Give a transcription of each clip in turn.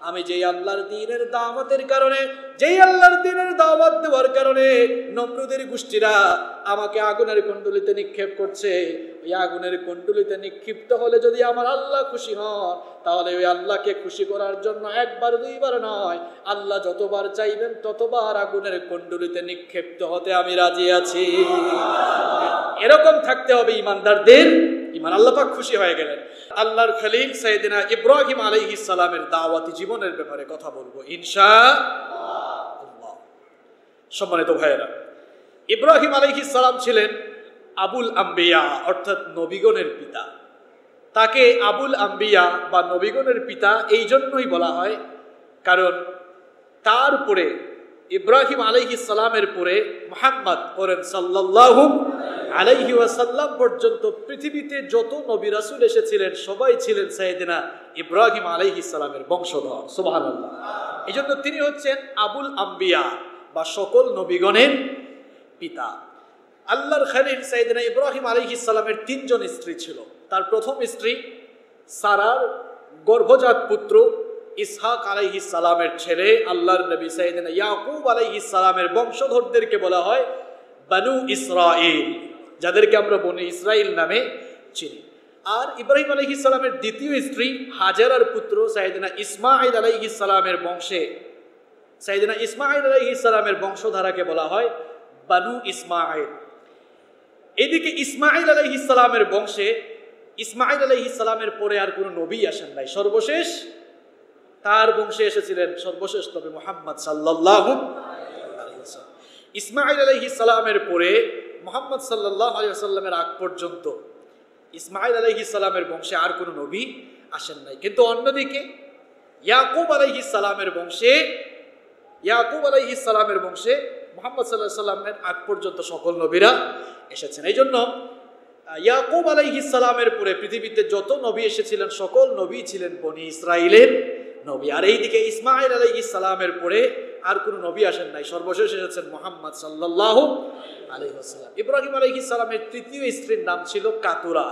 আমি যেই আল্লাহর দ্বীনের দাওয়াতের কারণে, যেই আল্লাহর দ্বীনের দাওয়াত দেওয়ার কারণে নমরুদের গোষ্ঠীরা আমাকে আগুনের কুণ্ডলিতে নিক্ষেপ করছে, ওই আগুনের কুণ্ডলিতে নিক্ষিপ্ত হলে যদি আমার আল্লাহ খুশি হন, তাহলে ওই আল্লাহকে খুশি করার জন্য একবার দুইবার নয়, আল্লাহ যতবার চাইবেন ততবার আগুনের কুণ্ডলিতে নিক্ষিপ্ত হতে আমি রাজি আছি। এরকম থাকতে হবে ইমানদারদের ইমান। আল্লাহ পাক খুশি হয়ে গেলেন। আল্লাহর খলিল সাইয়েদনা ইব্রাহিম আলাইহিস সালামের দাওয়াতি জীবনের ব্যাপারে কথা বলবো ইনশাআল্লাহ। সম্মানিত ভাইয়েরা, ইব্রাহিম আলাইহিস সালাম ছিলেন আবুল আম্বিয়া, অর্থাৎ নবীগণের পিতা। তাকে আবুল আম্বিয়া বা নবীগণের পিতা এই জন্যই বলা হয়, কারণ তার পরে ইব্রাহিম আলাইহিস সালামের পরে মুহাম্মদ পরেন সাল্লাল্লাহু আলাইহি ওয়াসাল্লাম পর্যন্ত পৃথিবীতে যত নবী রাসূল এসেছিলেন সবাই ছিলেন সাইয়েদনা ইব্রাহিম আলাইহিস সালামের বংশধর। সুবহানাল্লাহ। এজন্য তিনি হচ্ছেন আবুল আম্বিয়া বা সকল নবীগণের পিতা। আল্লাহর খলিল সাইয়েদনা ইব্রাহিম আলাইহিস সালামের তিনজন স্ত্রী ছিল। তার প্রথম স্ত্রী সারার গর্ভজাত পুত্র ইসহাক আলাইহিস সালামের ছেলে আল্লাহর নবী সাইয়েদনা ইয়াকুব আলাইহিস সালামের বংশধরদেরকে বলা হয় বানু ইসরাঈল, যাদেরকে আমরা বনি ইসরাইল নামে চিনি। আর ইব্রাহিম আলাইহিস সালামের দ্বিতীয় স্ত্রী হাজারার পুত্র সাইয়েদনা ইসমাঈল আলাইহিস সালামের বংশে, সাইয়েদনা ইসমাঈল আলাইহিস সালামের বংশধারাকে বলা হয় বানু ইসমাঈল। এদিকে ইসমাঈল আলাইহিস সালামের বংশে, ইসমাঈল আলাইহিস সালামের পরে আর কোনো নবী আসেন নাই। সর্বশেষ তার বংশে এসেছিলেন সর্বশেষ নবী মুহাম্মদ সাল্লাল্লাহু আলাইহি ওয়াসাল্লাম। ইসমাঈল আলাইহিস সালামের পরে মুহাম্মদ সাল্লাল্লাহু আলাইহি ওয়াসাল্লামের আগ পর্যন্ত ইসমাঈল আলাইহিস সালামের বংশে আর কোনো নবী আসেন নাই। কিন্তু অন্যদিকে ইয়াকুব আলাইহিস সালামের বংশে, ইয়াকুব আলাইহিস সালামের বংশে মুহাম্মদ সাল্লাল্লাহু আলাইহি ওয়াসাল্লামের আগ পর্যন্ত সকল নবীরা এসেছেন। এই জন্য ইয়াকুব আলাইহিস সালামের পরে পৃথিবীতে যত নবী এসেছিলেন সকল নবী ছিলেন বনি ইসরাইলের নবী। আর এইদিকে ইসমাঈল আলাইহিস সালামের পরে আর কোনো নবী আসেন নাই। সর্বশেষ এসেছেন মুহাম্মদ সাল্লাল্লাহু আলাইহি ওয়াসাল্লাম। ইব্রাহিম আলাইহিস সালামের তৃতীয় স্ত্রীর নাম ছিল কাতুরা।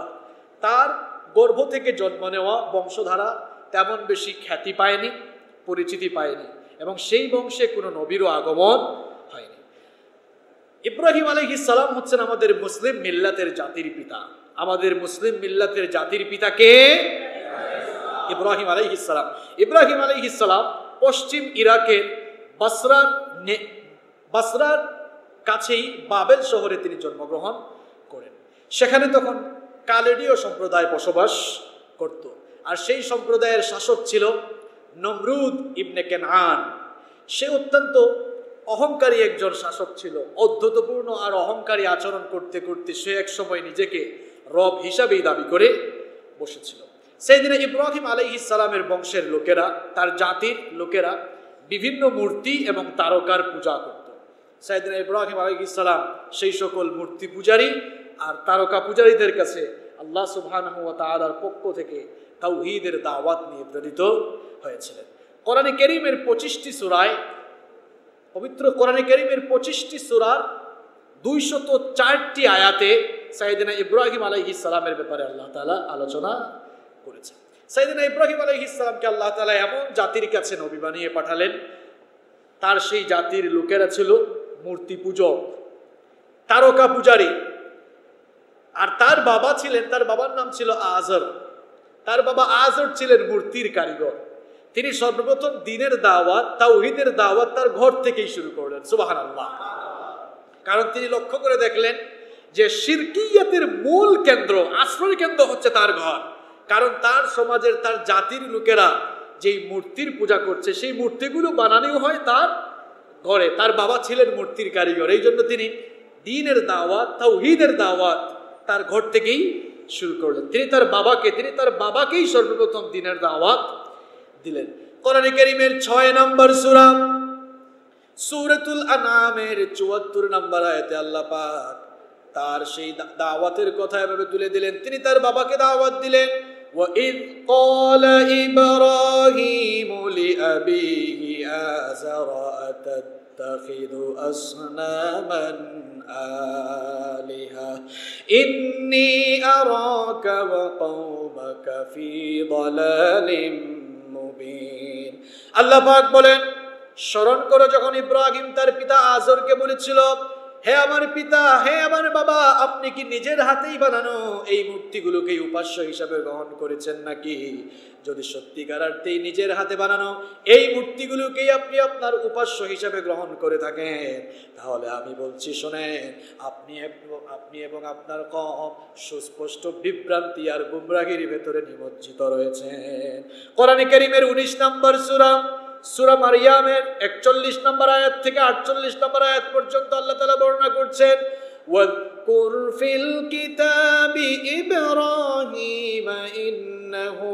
তার গর্ভ থেকে জন্ম নেওয়া বংশধারা তেমন বেশি খ্যাতি পায়নি, পরিচিতি পায়নি, এবং সেই বংশে কোনো নবীরও আগমন হয়নি। ইব্রাহিম আলাইহিস সালাম হচ্ছেন আমাদের মুসলিম মিল্লাতের জাতির পিতা। আমাদের মুসলিম মিল্লাতের জাতির পিতা কে? ইব্রাহিম আলাইহিস সালাম। ইব্রাহিম আলাইহিস সালাম পশ্চিম ইরাকের বাসরার কাছেই বাবেল শহরে তিনি জন্মগ্রহণ করেন। সেখানে তখন কালেডীয় সম্প্রদায় বসবাস করত, আর সেই সম্প্রদায়ের শাসক ছিল নমরুদ ইবনে কেনআন। সে অত্যন্ত অহংকারী একজন শাসক ছিল। অধ্যত্বপূর্ণ আর অহংকারী আচরণ করতে করতে সে এক সময় নিজেকে রব হিসাবেই দাবি করে বসেছিল। সেই দিনে ইব্রাহিম আলাইহিস সালামের বংশের লোকেরা, তার জাতির লোকেরা বিভিন্ন মূর্তি এবং তারকার পূজা করত। সাইয়েদনা ইব্রাহিম আলাইহিস সালাম সেই সকল মূর্তি পূজারী আর তারকা পূজারীদের কাছে আল্লাহ সুবহানাহু ওয়া তাআলার পক্ষ থেকে তাওহীদের দাওয়াত নিয়ে প্রেরিত হয়েছিলেন। কোরআনে কারীমের 25টি সূরায়, পবিত্র কোরআনে কারীমের 25টি সূরার 204টি আয়াতে সাইয়েদনা ইব্রাহিম আলাইহিস সালামের ব্যাপারে আল্লাহ তাআলা আলোচনা করেছেন। সাইয়েদনা ইব্রাহিম আলাইহিস সালামকে আল্লাহ তাআলা এমন জাতির কাছে নবী বানিয়ে পাঠালেন, তার সেই জাতির লোকেরা ছিল মূর্তি পূজক, তারকা পূজারী। আর তার বাবা ছিলেন, তার বাবার নাম ছিল আজর। তার বাবা আজর ছিলেন মূর্তির কারিগর। তিনি সর্বপ্রথম দ্বীনের দাওয়াত, তাওহীদের দাওয়াত তার ঘর থেকেই শুরু করলেন। সুবহানাল্লাহ। কারণ তিনি লক্ষ্য করে দেখলেন যে শিরকিয়াতের মূল কেন্দ্র, আশ্রয় কেন্দ্র হচ্ছে তার ঘর। কারণ তার সমাজের, তার জাতির লোকেরা যেই মূর্তির পূজা করছে সেই মূর্তিগুলো বানানো হয় তার ঘরে। তার বাবা ছিলেন মূর্তির কারিগর। এই জন্য তিনি দ্বীনের দাওয়াত, তাওহীদের দাওয়াত তার ঘর থেকেই শুরু করলেন। তিনি তার বাবাকেই সর্বপ্রথম দ্বীনের দাওয়াত দিলেন। কোরআনে কারীমের 6 নম্বর সূরা সূরাতুল আনআমের 74 নম্বর আয়াতে আল্লাহ পাক তার সেই দাওয়াতের কথা এভাবে তুলে দিলেন। তিনি তার বাবাকে দাওয়াত দিলেন, وَإِذْ قَالَ إِبْرَاهِيمُ لِأَبِيهِ آزَرَ أَتَتَّخِذُ أَصْنَامًا آلِهَةً إِنِّي أَرَاكَ وَقَوْمَكَ فِي ضَلَالٍ مُبِينٍ আল্লাহ পাক বলেন, স্মরণ করো যখন ইব্রাহিম তার পিতা আজরকে বলেছিল, হে আমার পিতা, হে আমার বাবা, আপনি কি নিজের হাতেই বানানো এই মূর্তিগুলোকে উপাস্য হিসাবে গ্রহণ করেছেন নাকি? যদি সত্যিকার অর্থেই নিজের হাতে বানানো এই মূর্তিগুলোকেই আপনি আপনার উপাস্য হিসাবে গ্রহণ করে থাকেন, তাহলে আমি বলছি শোনেন, আপনি এবং আপনার কওম সুস্পষ্ট বিভ্রান্তি আর গুমরাহির ভেতরে নিমজ্জিত রয়েছেন। কোরআনে কারীমের 19 নম্বর সূরা মারইয়ামের 41 নম্বর আয়াত থেকে 48 নম্বর আয়াত পর্যন্ত আল্লাহ তাআলা বর্ণনা করছেন, ওয়াযকুর ফিল কিতাবি ইব্রাহিম ইন্নাহু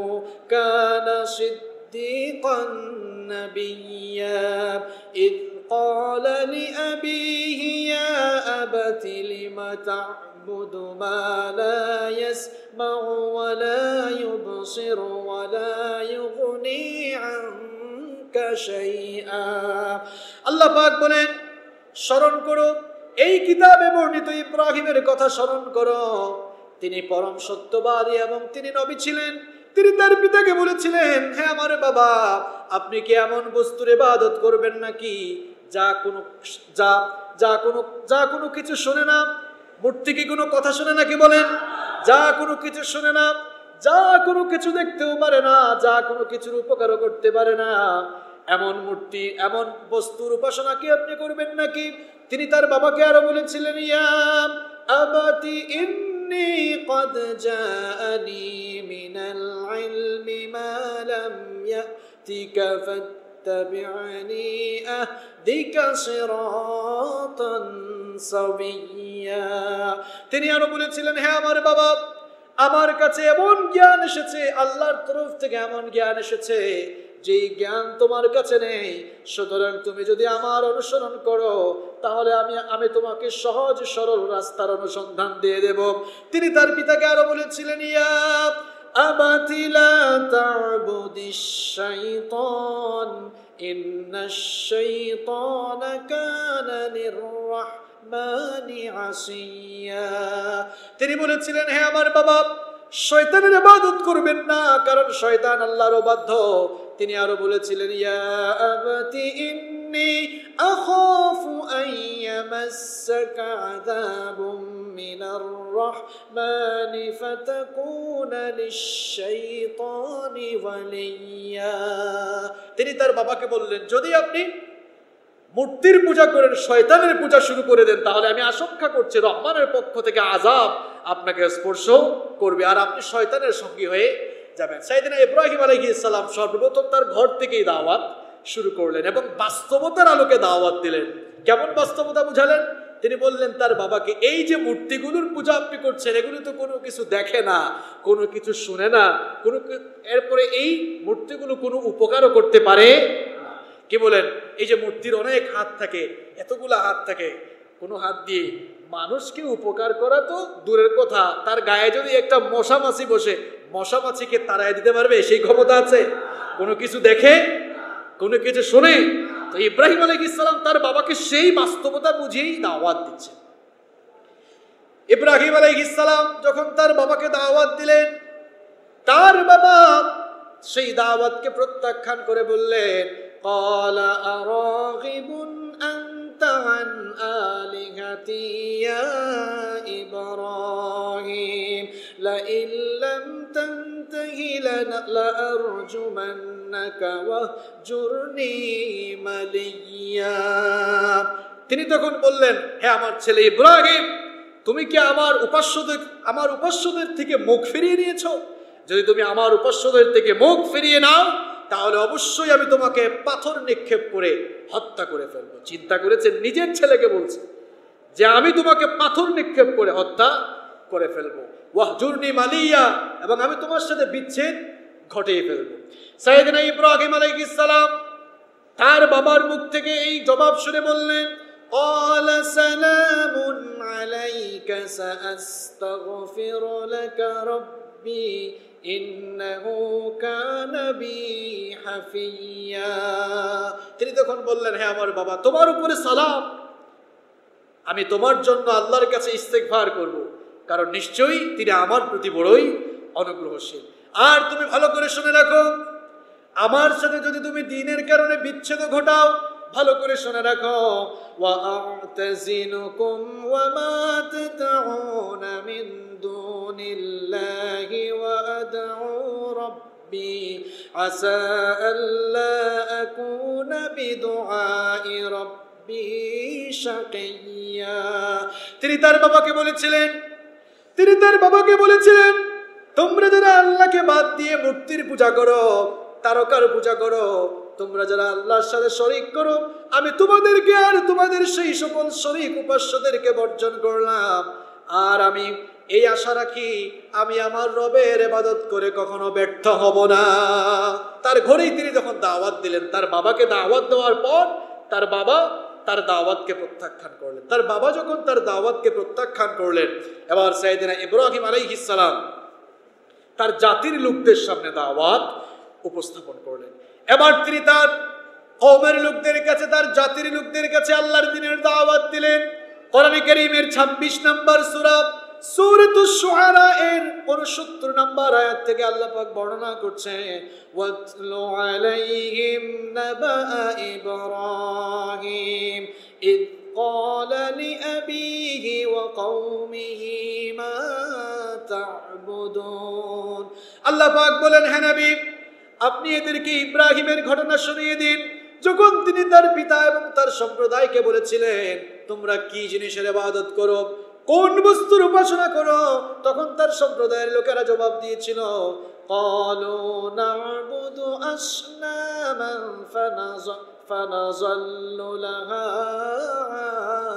কানা সিদ্দীকান নাবিয়্যা ইয ক্বালা লিআবিহি ইয়া আবাতি লিমা তা'বুদু মা লা ইয়াসমা'ু ওয়া লা ইউবসিরু ওয়া লা ইউগনি আনকা শাইআ। আল্লাহ পাক বলেন, স্মরণ করো এই কিতাবে বর্ণিত ইব্রাহিমের কথা স্মরণ করো। তিনি পরম সত্যবাদী এবং তিনি নবী ছিলেন। তিনি তার পিতাকে বলেছিলেন, হে আমার বাবা, আপনি কি এমন বস্তুর ইবাদত করবেন নাকি যা কোনো কিছু শোনে না? মূর্তি কি কোনো কথা শোনে নাকি? বলেন, যা কোনো কিছু শোনে না, যা কোনো কিছু দেখতেও পারে না, যা কোনো কিছুর উপকারও করতে পারে না, এমন মূর্তি, এমন বস্তুর উপাসনা কি আপনি করবেন নাকি? তিনি তার বাবাকে আরো বলেছিলেন, ইয়া আবাতি ইন্নী ক্বাদ জাআনি মিনাল ইলমি মা লাম ইয়াতিকা ফাত্তাবি'নি আহদিকা সিরাতান সাবিয়্যা। তিনি আরো বলেছিলেন, হে আমার বাবা, আমার কাছে এমন জ্ঞান এসেছে, আল্লাহর তরফ থেকে এমন জ্ঞান এসেছে যেই জ্ঞান তোমার কাছে নেই। সুতরাং তুমি যদি আমার অনুসরণ করো, তাহলে আমি তোমাকে সহজ সরল রাস্তার অনুসন্ধান দিয়ে দেব। তিনি তার পিতাকে আরো বলেছিলেন, ইয়া আবাতি লা তা'বুদিশ শাইতান ইন্নাশ শাইতানা কানা লির-রাহমানি আসিয়া। তিনি বলেছিলেন, হে আমার বাবা, শয়তানের ইবাদত করবেন না, কারণ শয়তান আল্লাহর অবাধ্য। তিনি আরো বলেছিলেন, ইয়া আবাতি ইন্নী আখাফু আন ইয়ামাসসাকা আযাবুম মিনার রাহমানি ফাতাকুনা লিশ-শাইতানি ওয়ালিয়্যা। তিনি তার বাবাকে বললেন, যদি আপনি মূর্তির পূজা করেন, শয়তানের পূজা শুরু করে দেন, তাহলে আমি আশঙ্কা করছি রহমানের পক্ষ থেকে আযাব আপনাকে স্পর্শ করবে আর আপনি শয়তানের সঙ্গী হয়ে যাবেন। সাইয়েদনা ইব্রাহিম আলাইহিস সালাম সর্বপ্রথম তার ঘর থেকেই দাওয়াত শুরু করলেন এবং বাস্তবতার আলোকে দাওয়াত দিলেন। কেমন বাস্তবতা বুঝালেন? তিনি বললেন তার বাবাকে, এই যে মূর্তিগুলোর পূজা আপনি করছেন, এগুলো তো কোনো কিছু দেখে না, কোনো কিছু শুনে না, এরপরে এই মূর্তিগুলো কোনো উপকারও করতে পারে। কি বলেন? এই যে মূর্তির অনেক হাত থাকে, এতগুলা হাত থাকে, কোনো হাত দিয়ে মানুষকে উপকার করা তো দূরের কথা, তার গায়ে যদি একটা মশা মাছি বসে, মশা মাছিকে তাড়ায় দিতে পারবে সেই ক্ষমতা আছে? কোনো কিছু দেখে, কোনো কিছু শোনে? তো ইব্রাহিম আলাইহিস সালাম তার বাবাকে সেই বাস্তবতা বুঝিয়েই দাওয়াত দিচ্ছে। ইব্রাহিম আলাইহিস সালাম যখন তার বাবাকে দাওয়াত দিলেন, তার বাবা সেই দাওয়াতকে প্রত্যাখ্যান করে বললেন, ক্বালা আরাগিবুন আনতা আন আলিহাতি ইয়া ইব্রাহিম লাইন লাম তানতাহি লাআরজুমান্নাকা ওয়াহজুরনি মালিয়্যা। তিনি তখন বললেন, হে আমার ছেলে ইব্রাহিম, তুমি কি আমার উপাস্যদের থেকে মুখ ফিরিয়ে নিয়েছো? যদি তুমি আমার উপাস্যদের থেকে মুখ ফিরিয়ে নাও, তাহলে অবশ্যই আমি তোমাকে পাথর নিক্ষেপ করে হত্যা করে ফেলবো। চিন্তা করেছেন, নিজের ছেলেকে বলছে যে আমি তোমাকে পাথর নিক্ষেপ করে হত্যা করে ফেলবো। ওয়াহজুরনি মালিয়্যা, এবং আমি তোমার সাথে বিচ্ছেদ ঘটিয়ে ফেলবো। সাইয়েদনা ইব্রাহিম আলাইহিস সালাম তার বাবার মুখ থেকে এই জবাব শুনে বললেন, ক্বালা সালামুন আলাইকা সাআস্তাগফিরু লাকা রাব্বি ইন্নাহু কানা বি হাফিয়্যা। তিনি তখন বললেন, হে আমার বাবা, তোমার উপরে সালাম, আমি তোমার জন্য আল্লাহর কাছে ইস্তেগফার করব, কারণ নিশ্চয়ই তিনি আমার প্রতি বড়ই অনুগ্রহশীল। আর তুমি ভালো করে শুনে রাখো, আমার সাথে যদি তুমি দ্বীনের কারণে বিচ্ছেদ ঘটাও, ভালো করে শুনে রাখো, ওয়া আ'তাযিলুকুম ওয়া মা তাদউনা মিন দুনিল্লাহি ওয়া আদউ রাব্বি আসা আল্লা আকুনা বিদুআই রাব্বি শাকিয়্যা। তিনি তার বাবাকে বলেছিলেন, তোমরা যারা আল্লাহকে বাদ দিয়ে মূর্তির পূজা করো, তারকার পূজা করো, তোমরা যারা আল্লাহর সাথে শরীক করো, আমি তোমাদেরকে আর তোমাদের সেই সকল শরীক উপাস্যদেরকে বর্জন করলাম। আর আমি এই আশা রাখি, আমি আমার রবের ইবাদত করে কখনো ব্যর্থ হব না। তার ঘরেই তিনি যখন দাওয়াত দিলেন, তার বাবাকে দাওয়াত দেওয়ার পর তার বাবা তার দাওয়াতকে প্রত্যাখ্যান করলেন। তার বাবা যখন তার দাওয়াতকে প্রত্যাখ্যান করলেন, এবার সাইয়েদনা ইব্রাহিম আলাইহিস সালাম তার জাতির লোকদের সামনে দাওয়াত উপস্থাপন করলেন। এবার তিনি তার কওমের লোকদের কাছে, তার জাতির লোকদের কাছে আল্লাহর দ্বীনের দাওয়াত দিলেন। কোরআনে কারীমের 26 নম্বর সূরা সূরাতুশ শুআরা এর 69 নম্বর আয়াত থেকে আল্লাহ পাক বর্ণনা করছেন, ওয়াতলু আলাইহিম নাবা ইব্রাহিম ইয ক্বালা লিআবিহি ওয়া কওমিহি মা তা'বুদুন। আল্লাহ পাক বলেন, হে নবী, আপনি এদেরকে ইব্রাহিমের ঘটনা শুনিয়ে দিন, যখন তিনি তার পিতা এবং তার সম্প্রদায়কে বলেছিলেন, তোমরা কি জিনিসের ইবাদত করো, কোন বস্তুর উপাসনা করো। তখন তার সম্প্রদায়ের লোকেরা জবাব দিয়েছিল, ক্বালু না'বুদু আসনামান ফানাযাল্লু লাহা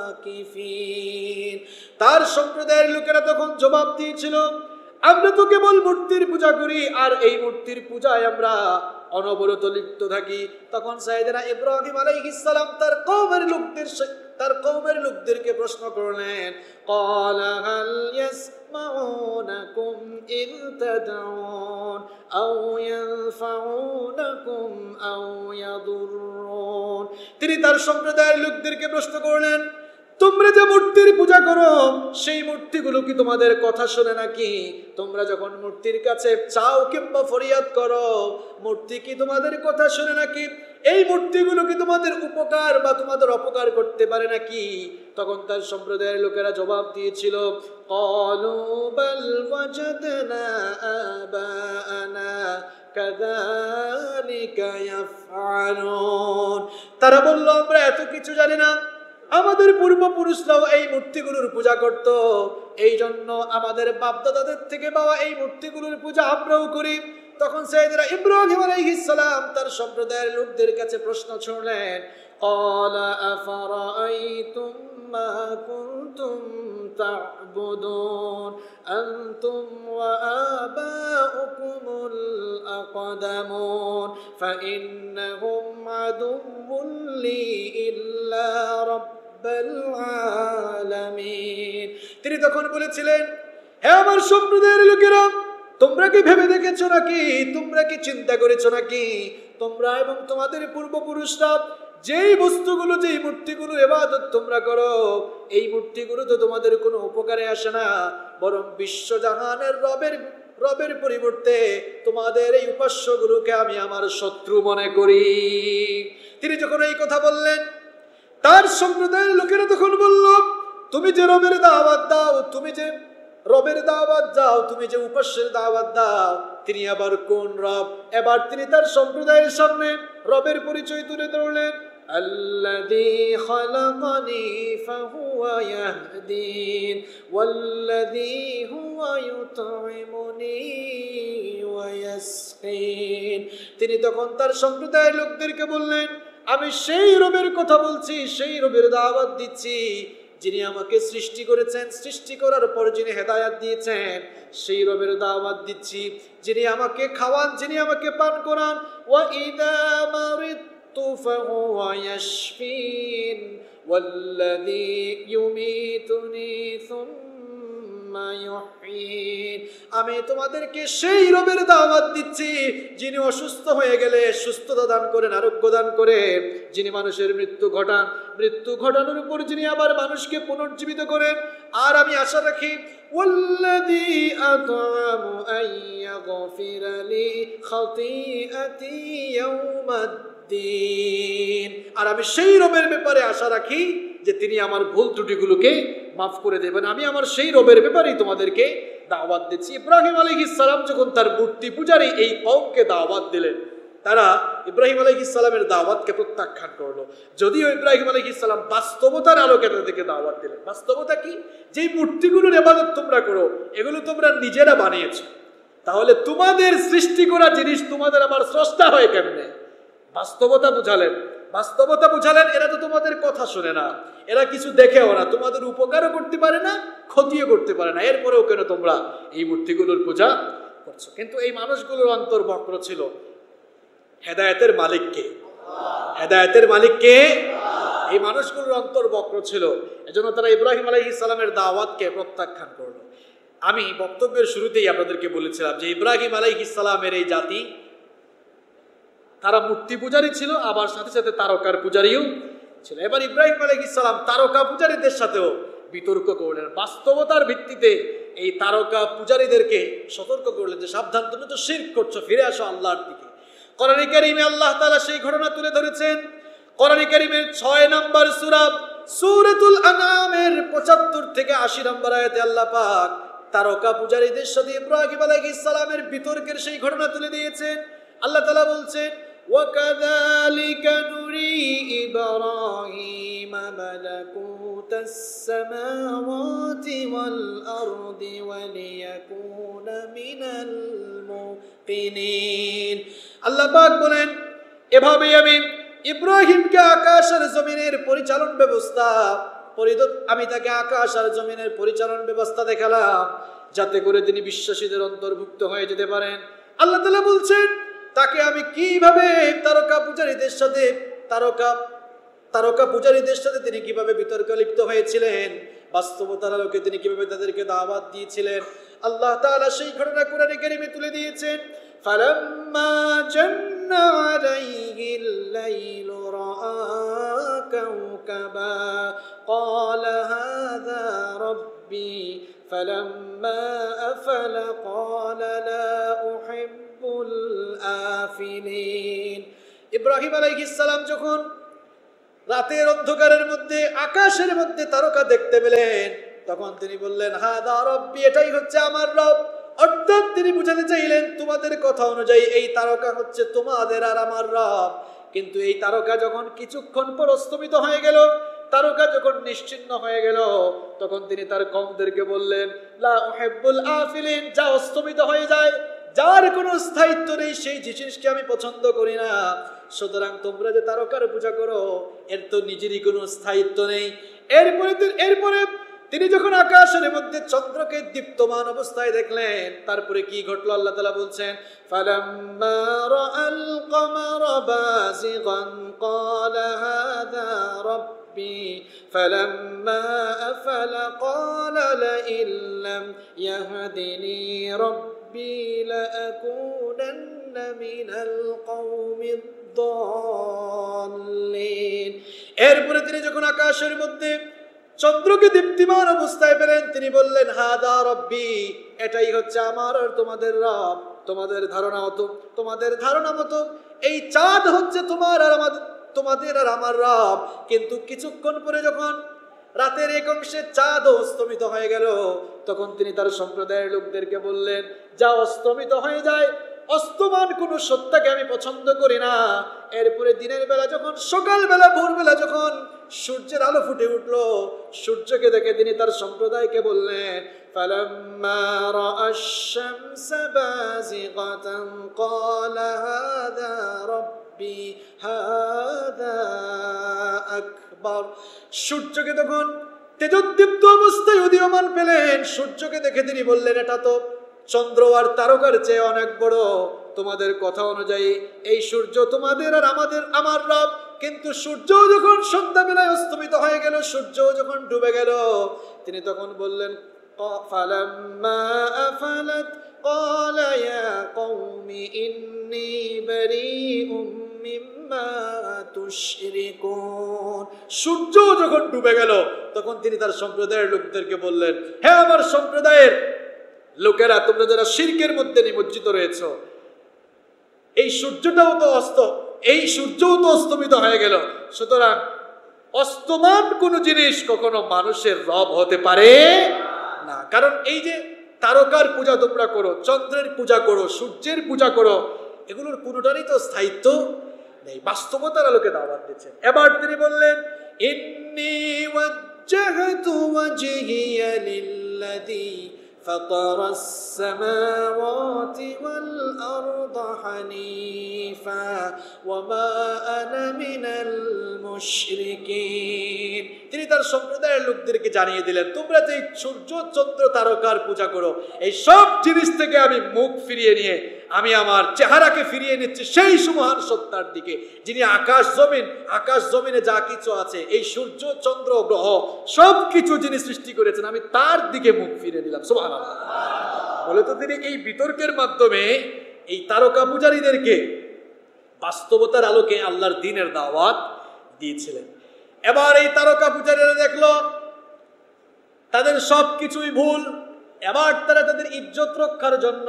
আকিফিন। তার সম্প্রদায়ের লোকেরা তখন জবাব দিয়েছিল, আমরা তো কেবল মূর্তির পূজা করি, আর এই মূর্তির পূজায় আমরা অনবরত লিপ্ত থাকি। তখন সাইয়েদনা ইব্রাহিম আলাইহিস সালাম তার কওমের লোকদেরকে প্রশ্ন করলেন, ক্বালা হাল ইয়াসমাউনাকুম ইয তাদউন আও ইয়ানফাউনাকুম আও ইয়াদুররুন। তিনি তার সম্প্রদায়ের লোকদেরকে প্রশ্ন করলেন, তোমরা যে মূর্তির পূজা করো, সেই মূর্তিগুলো কি তোমাদের কথা শোনে নাকি? তোমরা যখন মূর্তির কাছে চাও কিংবা ফরিয়াদ করো, মূর্তি কি তোমাদের কথা শোনে নাকি? এই মূর্তিগুলো কি তোমাদের উপকার বা তোমাদের অপকার করতে পারে নাকি? তখন তার সম্প্রদায়ের লোকেরা জবাব দিয়েছিল, ক্বালু বাল ওয়াজাদনা আবাআনা কাযালিকা ইয়াফআলুন। তারা বলল, আমরা এত কিছু জানি না, আমাদের পূর্বপুরুষরাও এই মূর্তিগুলোর পূজা করত, এই জন্য আমাদের বাপদাদাদের থেকে পাওয়া এই মূর্তিগুলোর পূজা আমরাও করি। তখন সাইয়েদনা ইব্রাহিম আলাইহিস সালাম তার সম্প্রদায়ের লোকদের কাছে প্রশ্ন ছুড়লেন, ক্বালা আফারাআইতুম মা কুনতুম তা'বুদুন আনতুম ওয়া আবাউকুমুল আকদামুন ফাইন্নাহুম আদুউল লি ইল্লা রাব্বাল আলামিন। তিনি তখন বলেছিলেন, হে আমার সম্প্রদায়ের লোকেরা, তোমরা কি ভেবে দেখেছো নাকি, তোমরা কি চিন্তা করেছো নাকি, তোমরা এবং তোমাদের পূর্বপুরুষরা যেই বস্তুগুলো, যেই মূর্তিগুলো ইবাদত তোমরা করো, এই মূর্তিগুলো তো তোমাদের কোনো উপকারে আসে না, বরং বিশ্বজাহানের রবের পরিবর্তে তোমাদের এই উপাস্যগুলোকে আমি আমার শত্রু মনে করি। তিনি যখন এই কথা বললেন, তার সম্প্রদায়ের লোকেরা তখন বলল, তুমি যে রবের দাওয়াত দাও, তুমি যে রবের দাওয়াত দাও, তুমি যে উপাস্যের দাওয়াত দাও, তিনি আবার কোন রব? এবার তিনি তার সম্প্রদায়ের সামনে রবের পরিচয় তুলে ধরলেন, আল্লাযী খালাকানি ফাহুয়া ইয়াহদিন ওয়াল্লাযী হুয়া ইউতঈমুনি ওয়া ইয়াসকিন। তিনি তখন তার সম্প্রদায়ের লোকদেরকে বললেন, আমি সেই রবের কথা বলছি, সেই রবের দাওয়াত দিচ্ছি যিনি আমাকে সৃষ্টি করেছেন, সৃষ্টি করার পর যিনি হেদায়াত দিয়েছেন, সেই রবের দাওয়াত দিচ্ছি, যিনি আমাকে খাওয়ান, যিনি আমাকে পান করান। ওয়া ইযা মারিদতু ফাহুয়া ইয়াশফিন ওয়াল্লাযী ইউমীতুনি يحيين আমি তোমাদেরকে সেই রবের দাওয়াত দিচ্ছি যিনি অসুস্থ হয়ে গেলে সুস্থতা দান করেন, আরোগ্য দান করেন, যিনি মানুষের মৃত্যু ঘটানোর উপর যিনি আবার মানুষকে পুনর্জীবিত করেন। আর আমি আশা রাখি ওয়াল্লাযী আত'আমু আন ইয়াগফিরা লি খাতিআতি ইয়াউমাদ্দিন, আর আমি সেই রবের ব্যাপারে আশা রাখি যে তিনি আমার ভুল ত্রুটিগুলোকে মাফ করে দেবেন। আমি আমার সেই রবের ব্যাপারেই তোমাদেরকে দাওয়াত দিচ্ছি। ইব্রাহিম আলাইহিস সালাম যখন তার মূর্তি পূজারী এই কওমকে দাওয়াত দিলেন, তারা ইব্রাহিম আলাইহিস সালামের দাওয়াতকে প্রত্যাখ্যান করলো। যদিও ইব্রাহিম আলাইহিস সালাম বাস্তবতার আলোকে তাদেরকে দাওয়াত দিলেন। বাস্তবতা কি? যেই মূর্তিগুলোর ইবাদত তোমরা করো এগুলো তোমরা নিজেরা বানিয়েছো, তাহলে তোমাদের সৃষ্টি করা জিনিস তোমাদের আবার স্রষ্টা হয় কেমনে? বাস্তবতা বুঝালেন। এরা তো তোমাদের কথা শোনে না, এরা কিছু দেখেও না, তোমাদের উপকারও করতে পারে না, ক্ষতিও করতে পারে না, এরপরেও কেন তোমরা এই মূর্তিগুলোর পূজা করছো? কিন্তু এই মানুষগুলোর অন্তর বক্র ছিল। হেদায়েতের মালিক কে? এই মানুষগুলোর অন্তর বক্র ছিল, এজন্য তারা ইব্রাহিম আলাইহিস সালামের দাওয়াতকে প্রত্যাখ্যান করলো। আমি বক্তব্যের শুরুতেই আপনাদেরকে বলেছিলাম যে ইব্রাহিম আলাইহিস সালামের এই জাতি তারা মূর্তি পূজারী ছিল, আবার সাথে সাথে তারকার পূজারীও ছিল। এবার ইব্রাহিম আলাইহিস সালাম তারকা পূজারীদের সাথেও বিতর্ক করলেন। বাস্তবতার ভিত্তিতে এই তারকা পূজারীদেরকে সতর্ক করলেন যে সাবধান, তুমি তো শিরক করছো, ফিরে আসো আল্লাহর দিকে। কোরআনে কারীমে আল্লাহ তাআলা সেই ঘটনা তুলে ধরেছেন। কোরআনে কারীমের 6 নম্বর সূরা সূরাতুল আনআমের 75 থেকে 80 নম্বর আয়াতে আল্লাহ পাক তারকা পূজারীদের সাথে ইব্রাহিম আলাইহিস সালামের বিতর্কের সেই ঘটনা তুলে দিয়েছেন। আল্লাহ তাআলা বলছেন, وَكَذَلِكَ نُرِي إِبْرَاهِيمَ مَلَكُوتَ السَّمَاوَاتِ وَالْأَرْضِ وَلِيَكُونَ مِنَ الْمُوقِنِينَ। আল্লাহ পাক বলেন, এভাবেই আমি ইব্রাহিমকে আকাশ আর জমিনের পরিচালন ব্যবস্থা আমি তাকে আকাশ আর জমিনের পরিচালন ব্যবস্থা দেখালাম যাতে করে তিনি বিশ্বাসীদের অন্তর্ভুক্ত হয়ে যেতে পারেন। আল্লাহ তাআলা বলছেন, তাকে আমি কিভাবে তারকা পূজারীদের সাথে তিনি কিভাবে বিতর্কে লিপ্ত হয়েছিলেন, বাস্তবতার আলোকে তিনি কিভাবে তাদেরকে দাওয়াত দিয়েছিলেন, আল্লাহ তাআলা সেই ঘটনা কোরআনে কারীমে তুলে দিয়েছেন। ফালাম্মা জান্না আলাইহিল লাইলু রাআ কাওকাবা ক্বালা হাযা রাব্বি ফালাম্মা আফালা ক্বালা লা উহিব্বুল আফিলিন। ইব্রাহিম আলাইহিস সালাম যখন রাতের অন্ধকারের মধ্যে আকাশের মধ্যে তারকা দেখতে পেলেন, তখন তিনি বললেন, হাদা রব্বি, এটাই হচ্ছে আমার রব। অর্থাৎ তিনি বুঝাতে চাইলেন তোমাদের কথা অনুযায়ী এই তারকা হচ্ছে তোমাদের আর আমার রব। কিন্তু এই তারকা যখন কিছুক্ষণ পর অস্তমিত হয়ে গেল, তারকা যখন নিশ্চিহ্ন হয়ে গেল, তখন তিনি তার কওমদেরকে বললেন, লা উহিব্বুল আফিলিন, যা অস্তমিত হয়ে যায়, যার কোনো স্থায়িত্ব নেই, সেই জিনিসকে আমি পছন্দ করি না। সুতরাং তোমরা যে তারকার পূজা করো এর তো নিজেরই কোনো স্থায়িত্ব নেই। এরপরে তিনি যখন আকাশের মধ্যে চন্দ্রকে দীপ্তমান অবস্থায় দেখলেন, তারপরে কি ঘটলো আল্লাহ তাআলা বলছেন, ফালাম্মা রাআল কমারা বাযিগান ক্বালা হাযা রাব্বি ফালাম্মা আফালা ক্বালা লা ইল্লাম ইয়াহদিনি রাব্বি লাআকুনান্না মিনাল কওমিদ দাল্লিন। এরপরে তিনি যখন আকাশের মধ্যে চন্দ্রকে দীপ্তিমান অবস্থায় পেলেন, তিনি বললেন, হাদা রব্বি, এটাই হচ্ছে আমার আর তোমাদের রব। তোমাদের ধারণা মতো এই চাঁদ হচ্ছে তোমাদের আর আমার রব। কিন্তু কিছুক্ষণ পরে যখন রাতের এক অংশে চাঁদ অস্তমিত হয়ে গেল, তখন তিনি তার সম্প্রদায়ের লোকদেরকে বললেন, যা অস্তমিত হয়ে যায়, অস্তমান কোন সত্তাকে আমি পছন্দ করি না। এরপরে দিনের বেলা যখন সকালবেলা ভোরবেলা যখন সূর্যের আলো ফুটে উঠলো, সূর্যকে দেখে তিনি তার সম্প্রদায়কে বললেন, ফালাম্মা রাআশ শামসা বাযিগাতান ক্বালা হাযা রাব্বি হাযা আকবার। সূর্যকে তখন তেজোদ্দীপ্ত অবস্থায় উদীয়মান পেলেন, সূর্যকে দেখে তিনি বললেন, এটা তো চন্দ্র আর তারকার চেয়ে অনেক বড়। তোমাদের কথা অনুযায়ী এই সূর্য তোমাদের আর আমার রব। কিন্তু সূর্য যখন সন্ধ্যাবেলায় অস্তমিত হয়ে গেল, সূর্য যখন ডুবে গেল, তিনি তখন বললেন, فلما أفلت قال يا قوم إني بريء مما تشركون। সূর্য যখন ডুবে গেল তখন তিনি তার সম্প্রদায়ের লোকদেরকে বললেন, হে আমার সম্প্রদায়ের লোকেরা, তোমরা যারা শিরকের মধ্যে নিমজ্জিত রয়েছে, এই সূর্যটাও তো অস্তমিত হয়ে গেল, সুতরাং অস্তমান কোন জিনিস কখনো মানুষের রব হতে পারে না। কারণ এই যে তারকার পূজা তোমরা করো, চন্দ্রের পূজা করো, সূর্যের পূজা করো, এগুলোর কোনোটারই তো স্থায়িত্ব নেই। বাস্তবতার আলোকে দাওয়াত দিচ্ছেন। এবার তিনি বললেন, ইন্নী ওয়াজ্জাহতু ওয়াজহিয়া লিল্লাযী ফাতারাস সামাওয়াতি ওয়াল আরদা হানিফা ওয়া মা আনা মিনাল মুশরিকিন। তিনি তার সম্প্রদায়ের লোকদেরকে জানিয়ে দিলেন, তোমরা যে সূর্য চন্দ্র তারকার পূজা করো, এই সব জিনিস থেকে আমি মুখ ফিরিয়ে নিয়ে আমি আমার চেহারাকে ফিরিয়ে নিচ্ছি সেই সুমহান সত্তার দিকে, যিনি আকাশ জমিনে যা কিছু আছে, এই সূর্য চন্দ্র গ্রহ সব কিছু যিনি সৃষ্টি করেছেন, আমি তার দিকে মুখ ফিরিয়ে দিলাম। সুবহানাল্লাহ। বলে তো তিনি এই বিতর্কের মাধ্যমে এই তারকা পূজারীদেরকে বাস্তবতার আলোকে আল্লাহর দ্বীনের দাওয়াত দিয়েছিলেন। এবার এই তারকা পূজারীরা দেখলো তাদের সব কিছুই ভুল। এবার তারা তাদের ইজ্জত রক্ষার জন্য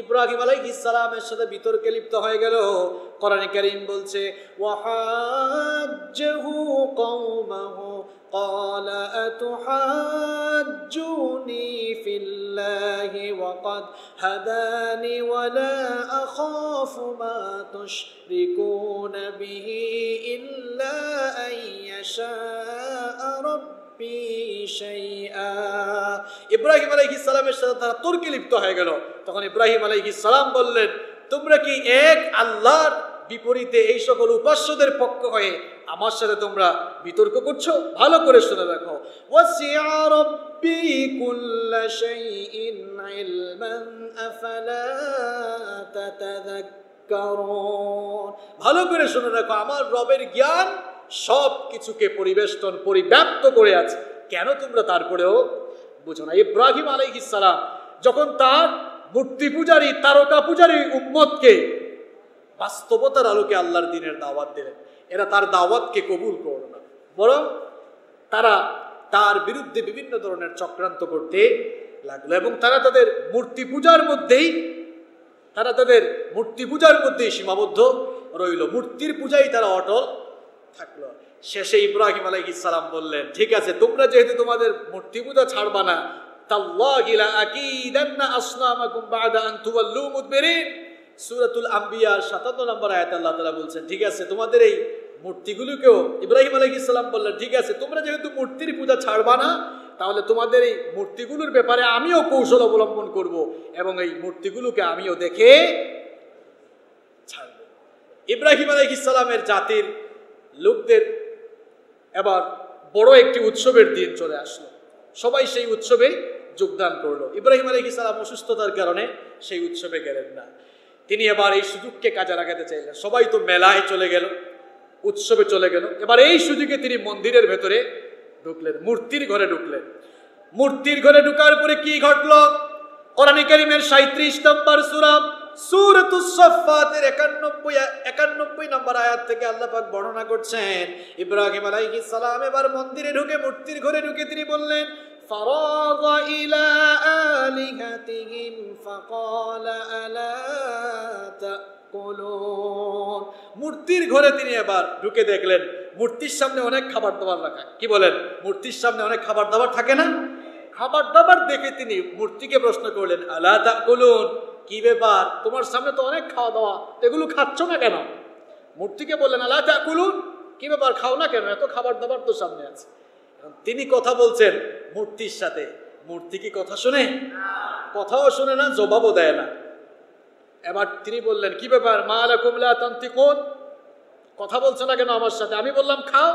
ইব্রাহিম আলাইহিস সালামের সাথে বিতর্কে লিপ্ত হয়ে গেল। কোরআনে কারীম বলছে, ওয়াহাজ্জাহু কওমাহু ক্বালা আতুহাজ্জুনি ফিল্লাহি ওয়া ক্বাদ হাদানি ওয়া লা আখাফু মা তুশরিকুনা বিহি ইল্লা আইয়াশা রাব্বি শাইআ। ইব্রাহিম আলাইহিস সালামের সাথে তারা তর্কে লিপ্ত হয়ে গেল। তখন ইব্রাহিম আলাইহিস সালাম বললেন, তোমরা কি এক আল্লাহর বিপরীতে এই সকল উপাস্যদের পক্ষ হয়ে আমার সাথে তোমরা বিতর্ক করছো? ভালো করে শুনে রাখো, ওয়াসিআ রাব্বি কুল্লা শাইইন ইলমান আফালা তাতাযাক্কারুন। ভালো করে শুনে রাখো, আমার রবের জ্ঞান সব কিছুকে পরিব্যাপ্ত করে আছে, কেন তোমরা তারপরেও বুঝো না? ইব্রাহিম আলাইহিস সালাম যখন তার মূর্তি পূজারী তারকা পূজারী উম্মতকে বাস্তবতার আলোকে আল্লাহর দ্বীনের দাওয়াত দিলেন, এরা তার দাওয়াতকে কবুল করল না, বরং তারা তার বিরুদ্ধে বিভিন্ন ধরনের চক্রান্ত করতে লাগলো এবং তারা তাদের মূর্তি পূজার মধ্যেই সীমাবদ্ধ রইল। মূর্তির পূজাই তারা অটল থাকলো। শেষে ইব্রাহিম আলাইহিস সালাম বললেন, ঠিক আছে, তোমরা যেহেতু তোমাদের মূর্তি পূজা ছাড়বা না, তাল্লাহি লা আকিদান্না আসনামাকুম বা'দা আন তুওয়াল্লু মুদবিরিন। সূরাতুল আম্বিয়ার 57 নম্বর আয়াতে আল্লাহ তাআলা বলছেন, ঠিক আছে, তোমাদের এই মূর্তিগুলোকেও, ইব্রাহিম আলাইহিস সালাম বললেন, ঠিক আছে, তোমরা যেহেতু মূর্তির পূজা ছাড়বা না, তাহলে তোমাদের এই মূর্তিগুলোর ব্যাপারে আমিও কৌশল অবলম্বন করব এবং এই মূর্তিগুলোকে আমিও দেখে ছাড়ব। ইব্রাহিম আলাইহিস সালামের জাতির লোকদের এবার বড় একটি উৎসবের দিন চলে আসলো। সবাই সেই উৎসবে যোগদান করলো। ইব্রাহিম আলাইহিস সালাম অসুস্থতার কারণে সেই উৎসবে গেলেন না। তিনি এবার এই সুযোগকে কাজে লাগাতে চাইলেন। সবাই তো মেলায় চলে গেল, উৎসবে চলে গেল, এবার এই সুযোগে তিনি মন্দিরের ভেতরে ঢুকলেন, মূর্তির ঘরে ঢুকলেন। মূর্তির ঘরে ঢুকার পরে কি ঘটলো? কোরআনে কারীমের 37 নম্বর সূরা সূরাতুস সাফফাতের 91 নম্বর আয়াত থেকে আল্লাহ পাক বর্ণনা করছেন, ইব্রাহিম আলাইহিস সালাম এবার মন্দিরে ঢুকে, মূর্তির ঘরে ঢুকে তিনি বললেন, ফারাগা ইলা আলিহাতিহিম ফাকালা আলা তাকুলুন। মূর্তির ঘরে তিনি এবার ঢুকে দেখলেন মূর্তির সামনে অনেক খাবার দাবার রাখা। কি বলেন? মূর্তির সামনে অনেক খাবার দাবার থাকে না? খাবার দাবার দেখে তিনি মূর্তিকে প্রশ্ন করলেন, আলা তাকুলুন, কি ব্যাপার, তোমার সামনে তো অনেক খাওয়া দাওয়া, এগুলো খাচ্ছ না কেন? মূর্তিকে বললেন, আলা তাকুলুন, কি ব্যাপার, খাও না কেন? এত খাবার দাবার তো সামনে আছে। তিনি কথা বলছেন মূর্তির সাথে, মূর্তি কি কথা শুনে? কথাও শুনে না, জবাবও দেয় না। এবার তিনি বললেন, কি ব্যাপার, মা লাকুম লা তানতিকুন, কথা বলছো না কেন আমার সাথে? আমি বললাম খাও,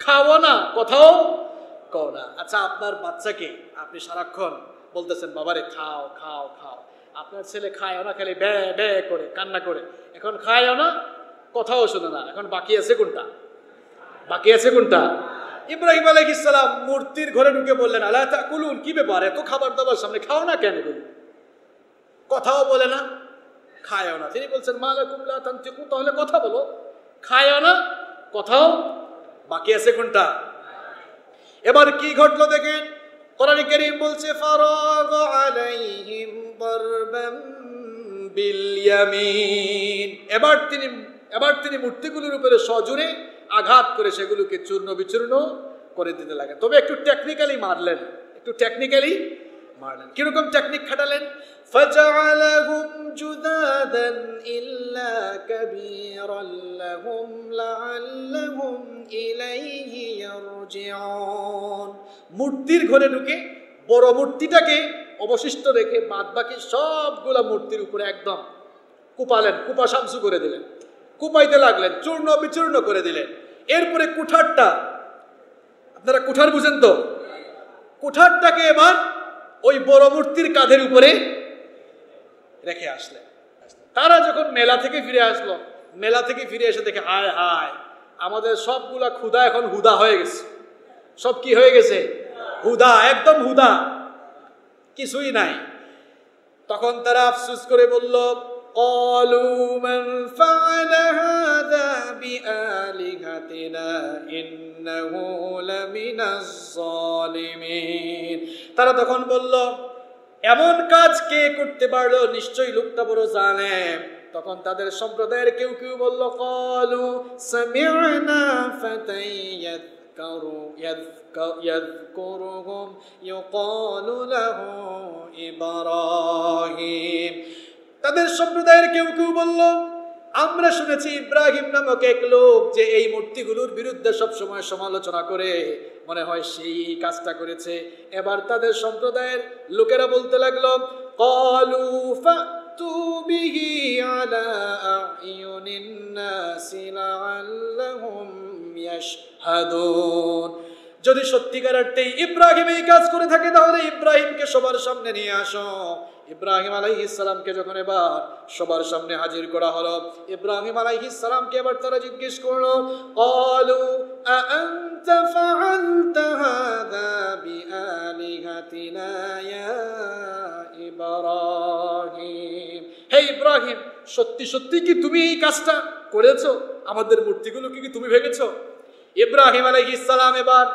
খাও না, কথাও কও না। আচ্ছা, আপনার বাচ্চাকে আপনি সারাক্ষণ বলতেছেন, বাবারে খাও খাও খাও, আপনার ছেলে খায়ও না, খালি ব্যা ব্যা করে কান্না করে, এখন খায়ও না, কথাও শোনে না, এখন বাকি আছে কোনটা? ইব্রাহিম আলাইহিস সালাম মূর্তির ঘরে ঢুকে বললেন, আলা তাকুলুন, কি ব্যাপার, এত খাবার দাবার সামনে, খাও না কেন? কথাও বলে না, খায়ও না। তিনি বলছেন, মা লাকুম লা তানতিকুন, তাহলে কথা বলো, খায়ও না, কথাও বাকি আছে কোনটা? এবার কি ঘটলো দেখেন, কোরআন কারীম বলছে, ফারাগ আলাইহিম দারবাম বিল ইয়ামিন, এবার তিনি মূর্তিগুলোর উপরে সজোরে আঘাত করে সেগুলোকে চূর্ণ বিচূর্ণ করে দিতে লাগেন। তবে একটু টেকনিক্যালি মারলেন। কিরকম টেকনিক খাটালেন? ফাজআলাহুম জুদাদান ইল্লা কাবীরান লাহুম লাআল্লাহুম ইলাইহি ইয়ারজিউন। মূর্তির ঘরে ঢুকে বড় মূর্তিটাকে অবশিষ্ট রেখে বাদবাকি সবগুলা মূর্তির উপরে একদম কুপালেন, কুপা শামসু করে দিলেন, কুপাইতে লাগলেন, চূর্ণ বিচূর্ণ করে দিলেন। এরপরে কুঠারটা, আপনারা কুঠার বুঝেন তো, কুঠারটাকে এবার ওই বড় মূর্তির কাঁধের উপরে রেখে আসলেন। তারা যখন মেলা থেকে ফিরে এসে দেখে, হায় হায়, আমাদের সবগুলা ক্ষুধা এখন হুদা হয়ে গেছে। সব কি হয়ে গেছে? হুদা, একদম হুদা, কিছুই নাই। তখন তারা আফসোস করে বলল, قالوا من فعل هذا بآلهتنا إنه لمن الظالمين। তারা তখন বলল, এমন কাজ কে করতে পারলো, নিশ্চয়ই লোকটা বড় জালেম। তখন তাদের সম্প্রদায়ের কেউ কেউ বলল, قالوا سمعنا فتى يذكرهم يقال له إبراهيم। তাদের সম্প্রদায়ের কেউ কেউ বলল, আমরা শুনেছি ইব্রাহিম নামক এক লোক যে এই মূর্তিগুলোর বিরুদ্ধে সব সময় সমালোচনা করে, মনে হয় সেই কাজটা করেছে। এবার তাদের সম্প্রদায়ের লোকেরা বলতে লাগলো, ক্বালু ফাতু বিহি আলা আ'য়ুনিন নাসি লাআল্লাহুম ইয়াশহাদুন। যদি সত্যিকার অর্থেই ইব্রাহিম এই কাজ করে থাকে, তাহলে ইব্রাহিমকে সবার সামনে নিয়ে আসো। ইব্রাহিম আলাইহিস সালামকে যখন এবার সবার সামনে হাজির করা হলো, ইব্রাহিম আলাইহিস সালামকে এবার তারা জিজ্ঞেস করলো, ক্বালু আ'আনতা ফাআলতা হাযা বিআলিহাতিনা ইয়া ইব্রাহিম। হে ইব্রাহিম, সত্যি সত্যি কি তুমি এই কাজটা করেছো? আমাদের মূর্তিগুলোকে কি তুমি ভেঙেছো? ইব্রাহিম আলাইহিস সালাম এবার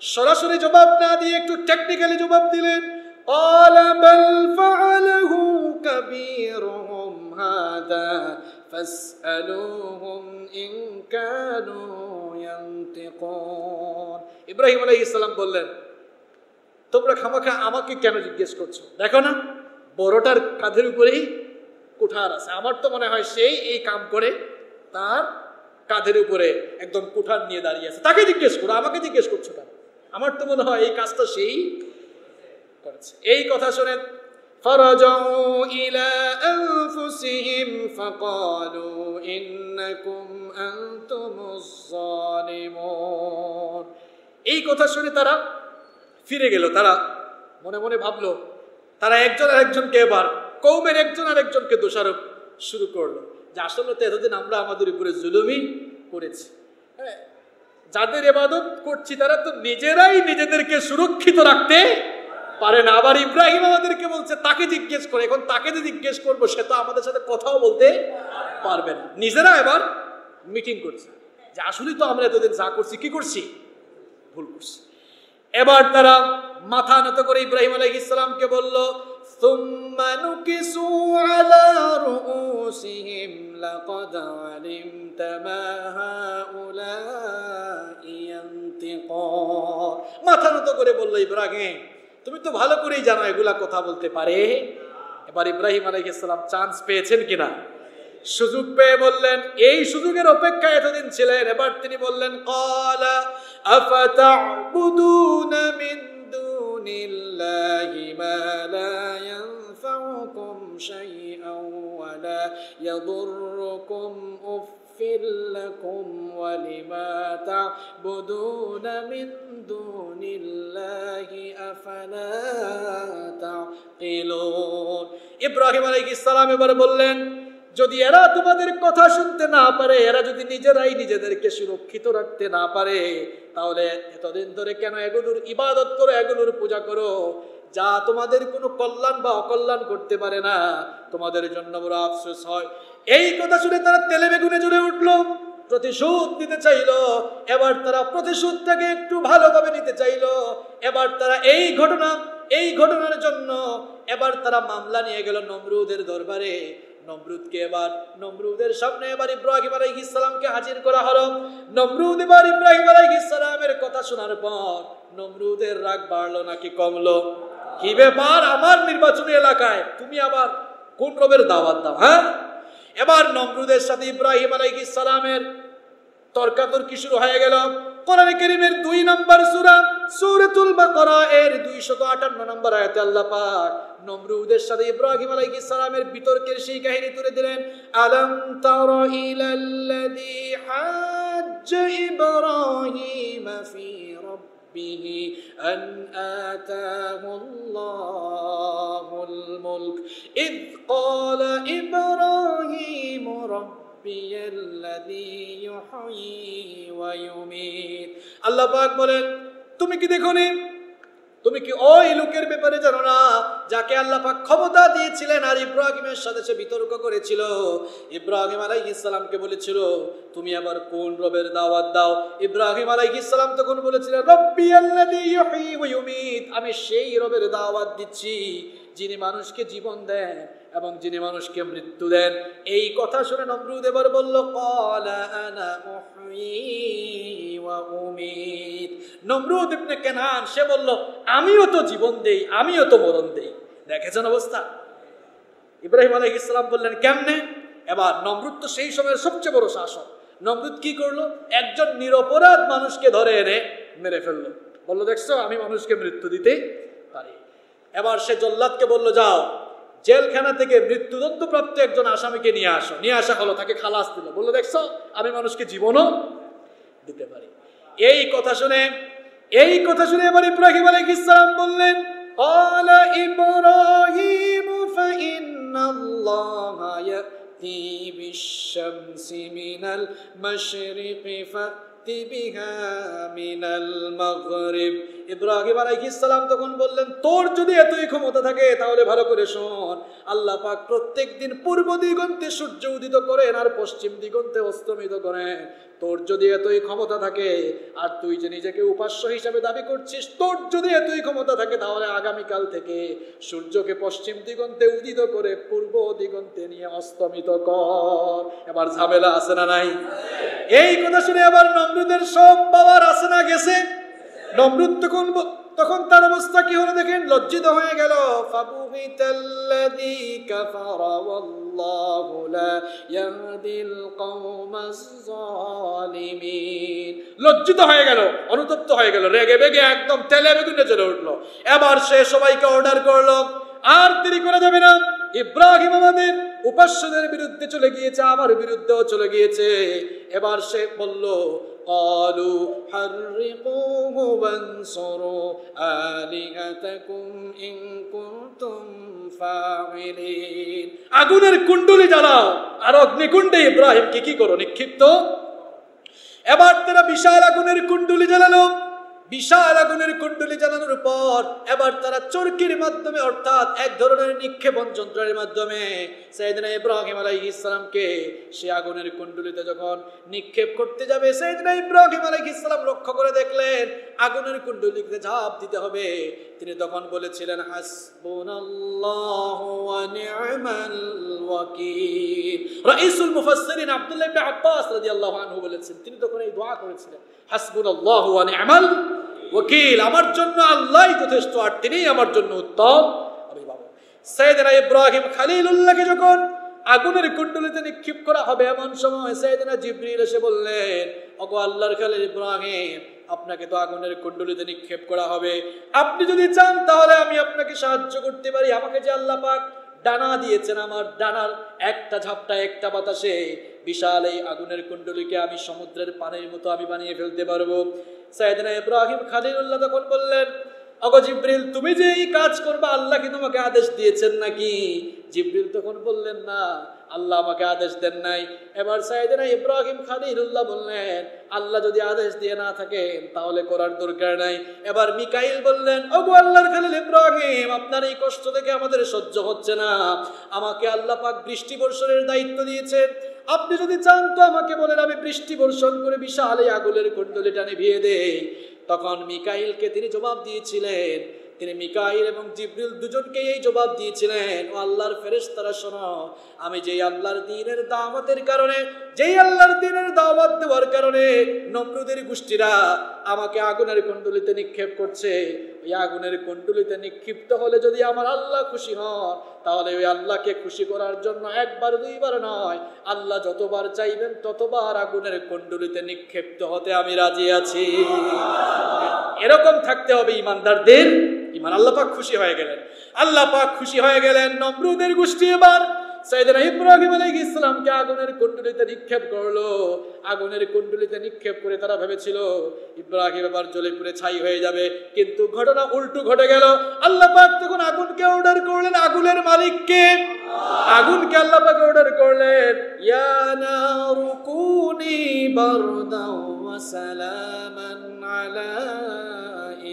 সরাসরি জবাব না দিয়ে একটু টেকনিক্যালি জবাব দিলেন, قال بل فعله كبيرهم هذا فاسألوهم إن كانوا ينطقون। ইব্রাহিম আলাইহিস সালাম বললেন, তোমরা খামাখা আমাকে কেন জিজ্ঞেস করছো? দেখো না, বড়টার কাঁধের উপরেই কুঠার আছে। আমার তো মনে হয় সেই এই কাম করে তার কাঁধের উপরে একদম কুঠার নিয়ে দাঁড়িয়ে আছে। তাকে জিজ্ঞেস করো, আমাকে জিজ্ঞেস করছো কেন? আমার তো মনে হয় এই কাজটা সেই করেছে। এই কথা শুনে ফারাজাউ ইলা আনফুসিহিম ফাকালু ইন্নাকুম আনতুমুজ জালিমুন। এই কথা শুনে তারা ফিরে গেল। তারা মনে মনে ভাবলো, তারা একজন আরেকজনকে এবার কওমের একজন আরেকজনকে দোষারোপ শুরু করলো যে আসলে তো এতদিন আমরা আমাদের উপরে জুলুমই করেছি। হ্যাঁ, যাদের ইবাদত করছি তারা তো নিজেরাই নিজেদেরকে সুরক্ষিত রাখতে পারে না। আবার ইব্রাহিম আমাদেরকে বলছে তাকে জিজ্ঞেস করে। এখন তাকে যে জিজ্ঞেস করবো, সে তো আমাদের সাথে কথাও বলতে পারবে না। নিজেরা এবার মিটিং করছে যে আসলে তো আমরা এতদিন যা করছি, কি করছি, ভুল করছি। এবার তারা মাথা নত করে ইব্রাহিম আলাইহিস সালামকে বলল, সুম্মা নুকিসু আলা রুউসিহিম লাকাদ আলিমতা মা হাউলাই ইয়ানতিকুন। মাথা নত করে বলল, ইব্রাহিম তুমি তো ভালো করেই জানো এগুলা কথা বলতে পারে। এবার ইব্রাহিম আলাইহিস সালাম চান্স পেয়েছেন কিনা, সুযোগ পেয়ে বললেন, এই সুযোগের অপেক্ষায় এতদিন ছিলেন। এবার তিনি বললেন, ক্বালা আফাতা'বুদুনা মিন দুনিল্লাহি মা লা ইয়ানফাউকুম শাইআন ওয়া লা ইয়াদুররুকুম উফফিল লাকুম ওয়া লিমা তা'বুদুনা মিন দুনিল্লাহি আফালা তা'কিলুন। ইব্রাহিম আলাইহিস সালাম এবার বললেন, যদি এরা তোমাদের কথা শুনতে না পারে, এরা যদি নিজেরাই নিজেদেরকে সুরক্ষিত রাখতে না পারে, তাহলে এতদিন ধরে কেন এগুলোর ইবাদত করো, এগুলোর পূজা করো, যা তোমাদের কোনো কল্যাণ বা অকল্যাণ করতে পারে না, তোমাদের জন্য বড় আফসোস হয়। এই কথা শুনে তারা তেলে বেগুনে জ্বলে উঠলো, প্রতিশোধ নিতে চাইলো। এবার তারা প্রতিশোধটাকে একটু ভালোভাবে নিতে চাইলো। এবার তারা এই ঘটনার জন্য এবার তারা মামলা নিয়ে গেল নমরুদের দরবারে। নমরুদের সামনে এবার ইব্রাহিম আলাইহিস সালামকে হাজির করা হলো। নমরুদ এবার ইব্রাহিম আলাইহিস সালামের কথা শোনার পর নমরুদের রাগ বাড়লো নাকি কমলো? কি ব্যাপার, আমার নির্বাচনী এলাকায় তুমি আবার কোন রবের দাওয়াত দাও? হ্যাঁ, এবার নমরুদের সাথে ইব্রাহিম আলাইহিস সালামের তর্কাতর্কি শুরু হয়ে গেল। কোরআন কারীমের 2 নম্বর সূরা সূরাতুল বাকারা এর 258 নম্বর আয়াতে আল্লাহ পাক নমরুদের সাথে ইব্রাহিম আলাইহিস সালামের বিতর্কের সেই কাহিনী তুলে দিলেন। আলাম তারা ইলাল্লাযী হাজ্জা ইব্রাহিম ফি রাব্বিহি আন আতাহুল্লাহুল মুলক ইয ক্বালা ইব্রাহিম আল্লাহ পাক বলেন, তুমি কি দেখোনি, তুমি কি ওই লোকের ব্যাপারে জানো না যাকে আল্লাহ পাক ক্ষমতা দিয়েছিলেন আর ইব্রাহিমের সাথে সে বিতর্ক করেছিল? ইব্রাহিম আলাইহিস সালামকে বলেছিল তুমি আবার কোন রবের দাওয়াত দাও? ইব্রাহিম আলাইহিস সালাম তখন বলেছিলেন রব্বি আল্লাযী ইউহয়ী ওয়া ইউমীত, আমি সেই রবের দাওয়াত দিচ্ছি যিনি মানুষকে জীবন দেন এবং যিনি মানুষকে মৃত্যু দেন। এই কথা শুনে নমরুদ এবার বলল ক্বালা আনা উহয়ী ওয়া উমীত। নমরুদ ইবনে কেনান সে বলল আমিও তো জীবন দেই, আমিও তো মরণ দেই। দেখেছেন অবস্থা? ইব্রাহিম আলাইহিস সালাম বললেন কেমনে? এবার নমরুদ তো সেই সময়ের সবচেয়ে বড় শাসক। নমরুদ কি করলো? একজন নিরপরাধ মানুষকে ধরে এনে মেরে ফেললো। বললো দেখছো আমি মানুষকে মৃত্যু দিতে পারি। এবার সে জল্লাদকে বলল যাও জেলখানা থেকে মৃত্যুদণ্ড প্রাপ্ত একজন আসামিকে নিয়ে আসো। নিয়ে আসা হলো, তাকে খালাস দিল। বললো দেখছো আমি মানুষকে জীবনও দিতে পারি। এই কথা শুনে এবার ইব্রাহিম আলাইহিস সালাম বললেন ক্বালা ইব্রাহিম ফাইন্নাল্লাহা ইয়াতি বিশ-শামসি মিনাল মাশরিকি ফাতি বিহা মিনাল মাগরিব। ইব্রাহিম আলাইহিস সালাম তখন বললেন তোর যদি এতই ক্ষমতা থাকে তাহলে ভালো করে শোন, আল্লাহ পাক প্রত্যেকদিন পূর্ব দিগন্তে সূর্য উদিত করেন আর পশ্চিম দিগন্তে অস্তমিত করেন। তোর যদি এতই ক্ষমতা থাকে আর তুই যে নিজেকে উপাস্য হিসাবে দাবি করছিস, তোর যদি এতই ক্ষমতা থাকে তাহলে আগামীকাল থেকে সূর্যকে পশ্চিম দিগন্তে উদিত করে পূর্ব দিগন্তে নিয়ে অস্তমিত কর। এবার ঝামেলা আছে না নাই? এই কথা শুনে আবার নমরুদের সব পাওয়ার আছে না গেছে? নমরুদ তখন তার অবস্থা কি হলো দেখেন, লজ্জিত হয়ে গেল। ফাবুহিতাল্লাযী কাফারা ওয়াল্লাহু লা ইয়াহদিল কওমাজ যালিমিন। লজ্জিত হয়ে গেল, অনুতপ্ত হয়ে গেল, রেগে বেগে একদম তেলে বেগুনে জ্বলে উঠলো। এবার সে সবাইকে অর্ডার করলো আর দেরি করা যাবে না। ইব্রাহিম আমাদের উপাস্যদের বিরুদ্ধে চলে গিয়েছে, আমার বিরুদ্ধেও চলে গিয়েছে। এবার সে বলল ক্বালু হাররিকুহু ওয়ানসুরু আলিহাতাকুম ইন কুনতুম ফাইলিন। আগুনের কুণ্ডলি জ্বালাও আর অগ্নিকুণ্ডে ইব্রাহিমকে কি করো? নিক্ষিপ্ত। এবার তারা বিশাল আগুনের কুণ্ডলি জ্বালালো। বিশাল আগুনের কুণ্ডলি জ্বালানোর পর এবার তারা চরকির মাধ্যমে অর্থাৎ এক ধরনের নিক্ষেপণ যন্ত্রের মাধ্যমে সাইয়েদনা ইব্রাহিম আলাইহিস সালামকে সে আগুনের কুণ্ডলিতে যখন নিক্ষেপ করতে যাবে, সাইয়েদনা ইব্রাহিম আলাইহিস সালাম লক্ষ্য করে দেখলেন আগুনের কুণ্ডলিতে ঝাঁপ দিতে হবে। তিনি তখন বলেছিলেন হাসবুনাল্লাহু ওয়া নি'মাল ওয়াকিল। রাইসুল মুফাসসিরিন আব্দুল্লাহ ইবনে আব্বাস রাদিয়াল্লাহু আনহু বলেছেন, তিনি তখন এই দোয়া করেছিলেন হাসবুনাল্লাহু ওয়া নি'মাল ওয়াকিল, আমার জন্য আল্লাহই যথেষ্ট আর তিনিই আমার জন্য উত্তম অভিভাবক। সাইয়েদনা ইব্রাহিম খলিলুল্লাহকে যখন আগুনের কুণ্ডলিতে নিক্ষেপ করা হবে এমন সময় সাইয়েদনা জিবরিল এসে বললেন ওগো আল্লাহর খলিল ইব্রাহিম, আপনাকে তো আগুনের কুণ্ডলিতে নিক্ষেপ করা হবে, আপনি যদি চান তাহলে আমি আপনাকে সাহায্য করতে পারি। আমাকে যে আল্লাহ পাক ডানা দিয়েছেন, আমার ডানার একটা ঝাপটা একটা বাতাসে বিশাল এই আগুনের কুণ্ডলীকে আমি সমুদ্রের পানির মতো আমি বানিয়ে ফেলতে পারবো। সাইয়েদনা ইব্রাহিম খলিলুল্লাহ তখন বললেন ওগো জিবরিল, তুমি যে এই কাজ করবে আল্লাহ কি তোমাকে আদেশ দিয়েছেন নাকি? জিবরিল তখন বললেন না, আল্লাহ আমাকে আদেশ দেন নাই। এবার সাইয়েদনা ইব্রাহিম খলিলুল্লাহ বললেন, আল্লাহ যদি আদেশ দিয়ে না থাকেন তাহলে করার দরকার নাই। এবার মিকাইল বললেন, ওগো আল্লাহর খলিল ইব্রাহিম, আপনার এই কষ্ট থেকে আমাদের সহ্য হচ্ছে না। আমাকে আল্লাহ পাক বৃষ্টি বর্ষণের দায়িত্ব দিয়েছেন, আপনি যদি চান তো আমাকে বলেন, আমি বৃষ্টি বর্ষণ করে বিশাল এই আগুনের কুণ্ডলীটা নিভিয়ে দেই। তখন মিকাইলকে তিনি জবাব দিয়েছিলেন, তিনি মিকাইল এবং জিবরিল দুজনকে এই জবাব দিয়েছিলেন, ও আল্লাহর ফেরেশতারা শোনো, আমি যেই আল্লাহর দ্বীনের দাওয়াতের কারণে, যেই আল্লাহর দ্বীনের দাওয়াত দেওয়ার কারণে নমরুদের গোষ্ঠীরা আমাকে আগুনের কুণ্ডলীতে নিক্ষেপ করছে, ওই আগুনের কুণ্ডলীতে নিক্ষিপ্ত হলে যদি আমার আল্লাহ খুশি হন, তাহলে ওই আল্লাহকে খুশি করার জন্য একবার দুইবার নয়, আল্লাহ যতবার চাইবেন ততবার আগুনের কুণ্ডলীতে নিক্ষিপ্ত হতে আমি রাজি আছি। এরকম থাকতে হবে ইমানদারদের ইমান। আল্লাহ পাক খুশি হয়ে গেলেন, আল্লাহ পাক খুশি হয়ে গেলেন। নমরুদের গোষ্ঠী এবার সাইয়েদনা ইব্রাহিম আলাইহিস সালামকে আগুনের কুণ্ডলীতে নিক্ষেপ করলো। আগুনের কুণ্ডলীতে নিক্ষেপ করে তারা ভেবেছিল ইব্রাহিম এবার জ্বলে পুড়ে ছাই হয়ে যাবে, কিন্তু ঘটনা উল্টো ঘটে গেল। আল্লাহ পাক তখন আগুনকে অর্ডার করলেন, আগুনের মালিককে, আগুনকে আল্লাহ পাক অর্ডার করলেন, ইয়া নারু কুনি বারদাও ওয়া সালামান আলা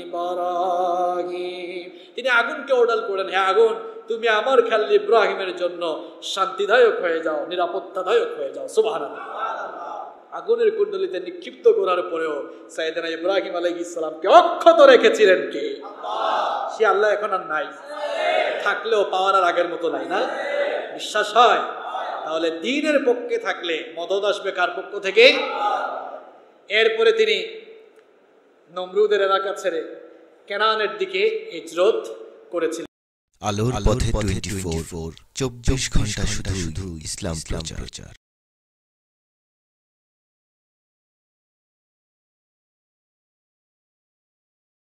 ইব্রাহিম। তিনি আগুনকে অর্ডার করলেন, হে আগুন, তুমি আমার খালিল ইব্রাহিমের জন্য শান্তিদায়ক হয়ে যাও, নিরাপত্তাদায়ক হয়ে যাও। সুবহানাল্লাহ। আগুনের কুণ্ডলীতে নিক্ষিপ্ত করার পরেও সাইয়েদনা ইব্রাহিম আলাইহিস সালামকে অক্ষত রেখেছিলেন কে? আল্লাহ। সে আল্লাহ এখন আর নাই, থাকলেও পাওয়ার আর আগের মতো নাই, না? বিশ্বাস হয়? তাহলে দ্বীনের পক্ষে থাকলে মদদ আসবে কার পক্ষ থেকে? এরপরে তিনি নমরুদের এলাকা ছেড়ে কেনানের দিকে হিজরত করেছিলেন। আলোর পথে 24 24 ঘন্টা শুধু ইসলাম প্রচার।